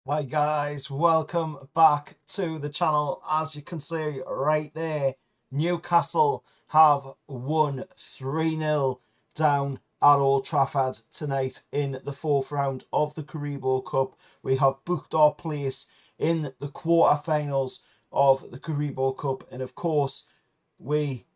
Hi guys, welcome back to the channel. As you can see right there, Newcastle have won 3-0 down at Old Trafford tonight in the fourth round of the Carabao Cup. We have booked our place in the quarter-finals of the Carabao Cup, and of course we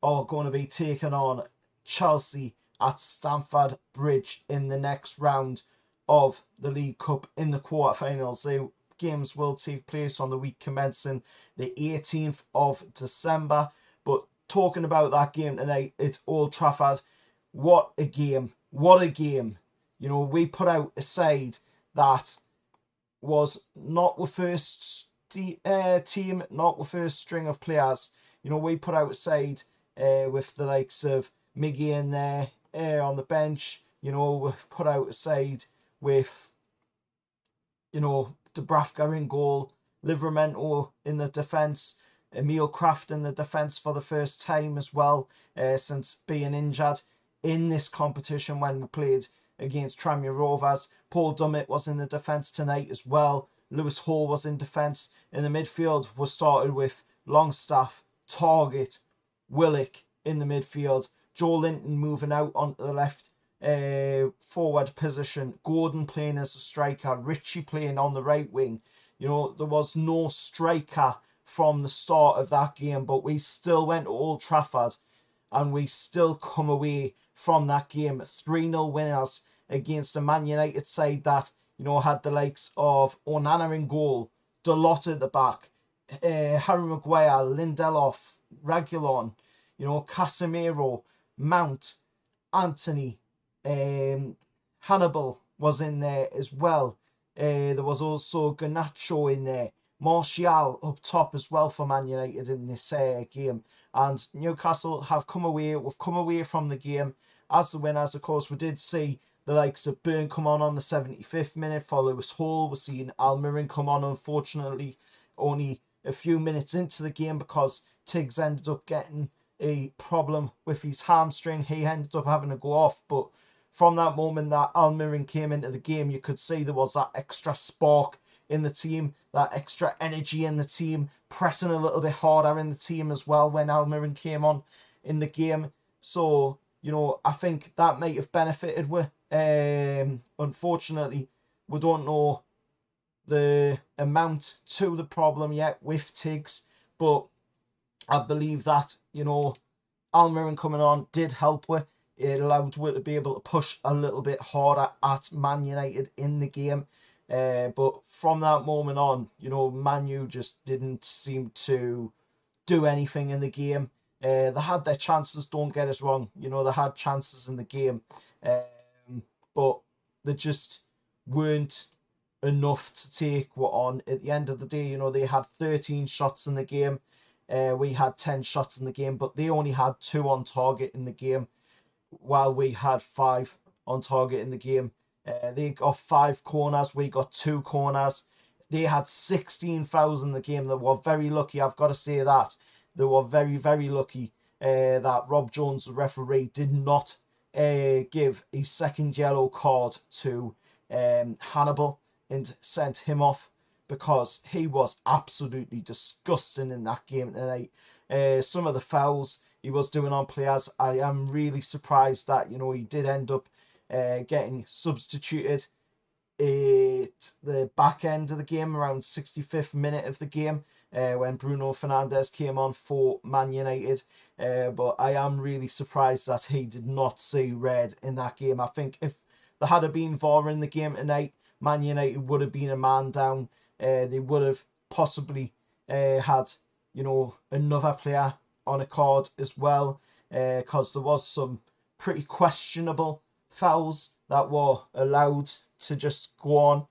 are going to be taking on Chelsea at Stamford Bridge in the next round of the League Cup in the quarterfinals. The games will take place on the week commencing the 18th of December. But talking about that game tonight, it's Old Trafford. What a game! What a game! You know, we put out a side that was not the first team, not the first string of players. You know, we put out a side with the likes of Miggy in there on the bench. You know, we've put out a side with, Dubravka in goal, Livramento in the defence, Emil Kraft in the defence for the first time as well since being injured in this competition when we played against Tranmere Rovers. Paul Dummett was in the defence tonight as well. Lewis Hall was in defence. In the midfield was started with Longstaff, Target, Willock in the midfield. Joe Linton moving out onto the left forward position. Gordon playing as a striker. Ritchie playing on the right wing. You know, there was no striker from the start of that game, but we still went to Old Trafford and we still come away from that game 3-0 winners against a Man United side that, had the likes of Onana in goal, Dalot at the back, Harry Maguire, Lindelof, Regulon, Casemiro, Mount, Anthony, Hannibal was in there as well. There was also Garnacho in there. Martial up top as well for Man United in this game. And Newcastle have come away. We've come away from the game as the winners. Of course, we did see the likes of Burn come on the 75th minute for Lewis Hall. We're seeing Almiron come on, unfortunately, only a few minutes into the game because Tiggs ended up getting a problem with his hamstring. He ended up having to go off, but from that moment that Almiron came into the game, you could see there was that extra spark in the team, that extra energy in the team, pressing a little bit harder in the team as well when Almiron came on in the game. So, I think that might have benefited with. Unfortunately, we don't know the amount to the problem yet with Tiggs, but I believe that, Almiron coming on did help with. It allowed her to be able to push a little bit harder at Man United in the game. But from that moment on, Man U just didn't seem to do anything in the game. They had their chances, don't get us wrong. They had chances in the game. But they just weren't enough to take what on. At the end of the day, they had 13 shots in the game. We had 10 shots in the game, but they only had 2 on target in the game, while we had 5 on target in the game. They got 5 corners, we got 2 corners. They had 16 fouls in the game. They were very lucky, I've got to say that. They were very, very lucky that Rob Jones, the referee, did not give a second yellow card to Hannibal and sent him off because he was absolutely disgusting in that game tonight. Some of the fouls he was doing on players, I am really surprised that he did end up getting substituted at the back end of the game, around 65th minute of the game, when Bruno Fernandes came on for Man United. But I am really surprised that he did not see red in that game. I think if there had been VAR in the game tonight, Man United would have been a man down. They would have possibly had, another player on a card as well, because there was some pretty questionable fouls that were allowed to just go on.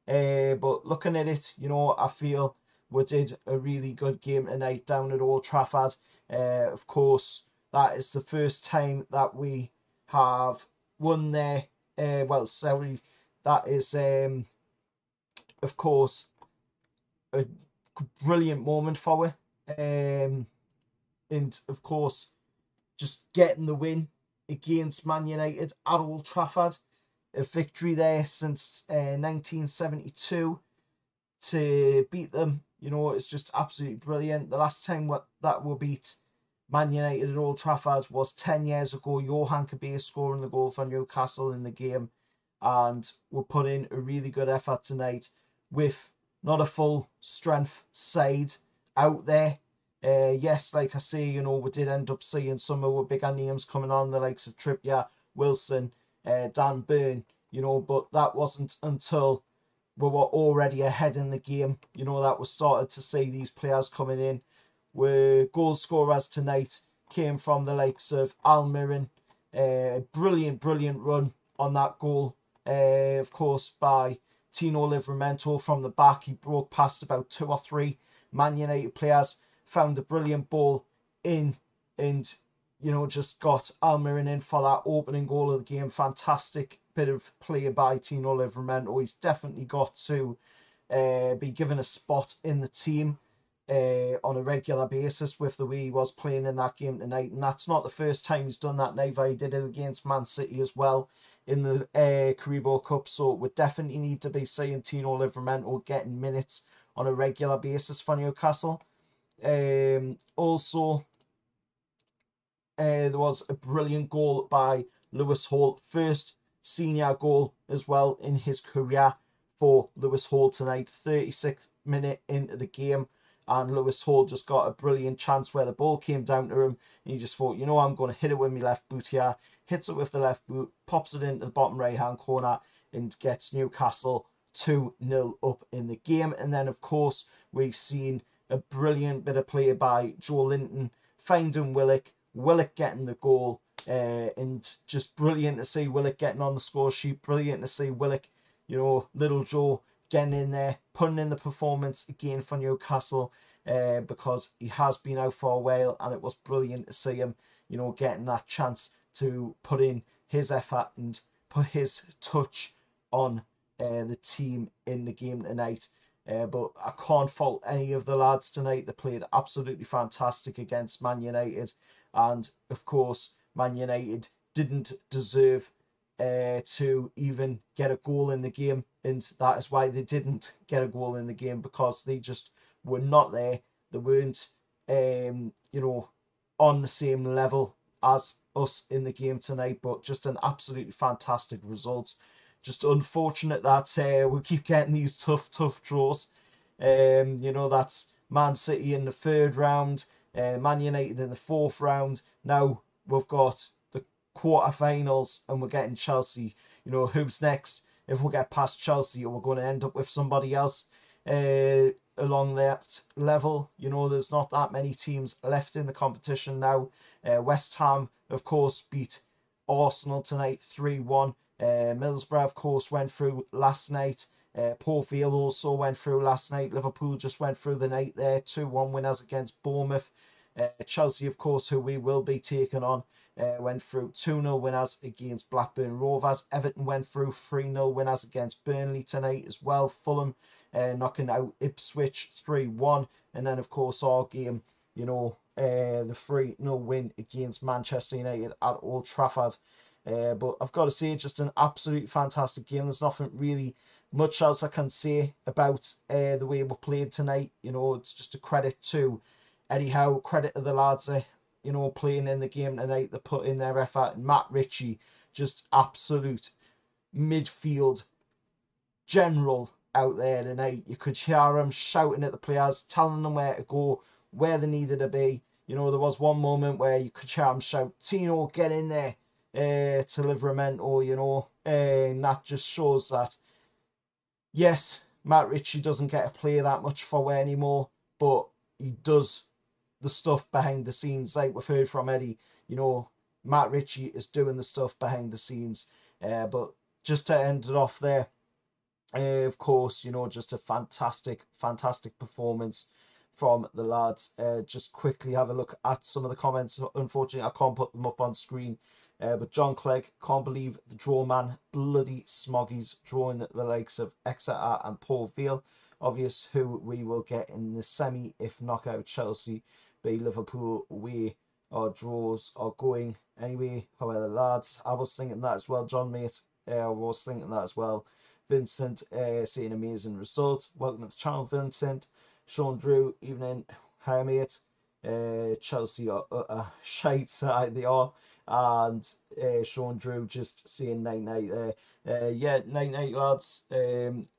But looking at it, I feel we did a really good game tonight down at Old Trafford. Of course, that is the first time that we have won there. That is, of course, a brilliant moment for it. And of course, just getting the win against Man United at Old Trafford, a victory there since 1972. to beat them. You know, it's just absolutely brilliant. The last time that we beat Man United at Old Trafford was 10 years ago. Johan Kabir scoring the goal for Newcastle in the game. And we'll put in a really good effort tonight with not a full strength side out there. Yes, like I say, you know, we did end up seeing some of our bigger names coming on, the likes of Trippier, Wilson, Dan Burn, you know, but that wasn't until we were already ahead in the game, you know, that we started to see these players coming in. Where goal scorers tonight came from the likes of Almiron, brilliant run on that goal, of course, by Tino Livramento from the back. He broke past about 2 or 3 Man United players, found a brilliant ball in, and you know, just got Almiron in for that opening goal of the game. Fantastic bit of play by Tino Livramento. He's definitely got to be given a spot in the team on a regular basis with the way he was playing in that game tonight. And that's not the first time he's done that neither. He did it against Man City as well in the Carabao Cup. So we definitely need to be seeing Tino Livramento getting minutes on a regular basis for Newcastle. Also, there was a brilliant goal by Lewis Hall. First senior goal as well in his career for Lewis Hall tonight. 36th minute into the game, and Lewis Hall just got a brilliant chance where the ball came down to him, and he just thought, you know, I'm going to hit it with my left boot here. Hits it with the left boot, pops it into the bottom right hand corner, and gets Newcastle 2-0 up in the game. And then, of course, we've seen a brilliant bit of play by Joe Linton, finding Willock getting the goal, and just brilliant to see Willock getting on the score sheet. Brilliant to see Willock, you know, little Joe getting in there, putting in the performance again for Newcastle, because he has been out for a while, and it was brilliant to see him, you know, getting that chance to put in his effort and put his touch on the team in the game tonight. But I can't fault any of the lads tonight. They played absolutely fantastic against Man United. And of course, Man United didn't deserve to even get a goal in the game. And that is why they didn't get a goal in the game, because they just were not there. They weren't, you know, on the same level as us in the game tonight. But just an absolutely fantastic result. Just unfortunate that we keep getting these tough draws. You know, that's Man City in the 3rd round, Man United in the 4th round. Now we've got the quarterfinals, and we're getting Chelsea. You know, who's next? If we get past Chelsea, we're going to end up with somebody else along that level. You know, there's not that many teams left in the competition now. West Ham, of course, beat Arsenal tonight 3-1. Middlesbrough, of course, went through last night. Port Vale also went through last night. Liverpool just went through the night there. 2-1 winners against Bournemouth. Chelsea, of course, who we will be taking on, went through 2-0 winners against Blackburn Rovers. Everton went through 3-0 winners against Burnley tonight as well. Fulham knocking out Ipswich 3-1. And then, of course, our game, you know, the 3-0 win against Manchester United at Old Trafford. But I've got to say, just an absolutely fantastic game. There's nothing really much else I can say about the way we played tonight. You know, it's just a credit to Eddie Howe, credit to the lads, you know, playing in the game tonight. They put in their effort. And Matt Ritchie, just absolute midfield general out there tonight. You could hear him shouting at the players, telling them where to go, where they needed to be. You know, there was one moment where you could hear him shout, Tino, get in there, to Livramento, you know, and that just shows that, yes, Matt Ritchie doesn't get to play that much for Ware anymore, but he does the stuff behind the scenes, like we've heard from Eddie. You know, Matt Ritchie is doing the stuff behind the scenes. But just to end it off there, of course, you know, just a fantastic performance from the lads. Just quickly have a look at some of the comments. Unfortunately, I can't put them up on screen. But John Clegg, can't believe the draw, man. Bloody Smoggies drawing the likes of Exeter and Port Vale. Obvious who we will get in the semi if knockout Chelsea beat Liverpool. We our draws are going anyway. However, lads, I was thinking that as well, John, mate. I was thinking that as well. Vincent, saying amazing result. Welcome to the channel, Vincent. Sean Drew, evening. Hi, mate. Chelsea are shite side they are. And Sean Drew just saying night night there. Yeah, night night, lads.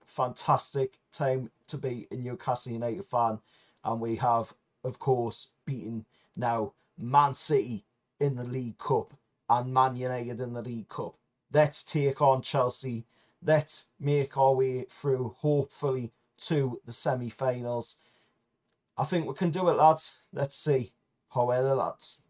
Fantastic time to be a Newcastle United fan. And we have, of course, beaten now Man City in the League Cup and Man United in the League Cup. Let's take on Chelsea. Let's make our way through, hopefully, to the semi-finals. I think we can do it, lads. Let's see. How are the lads?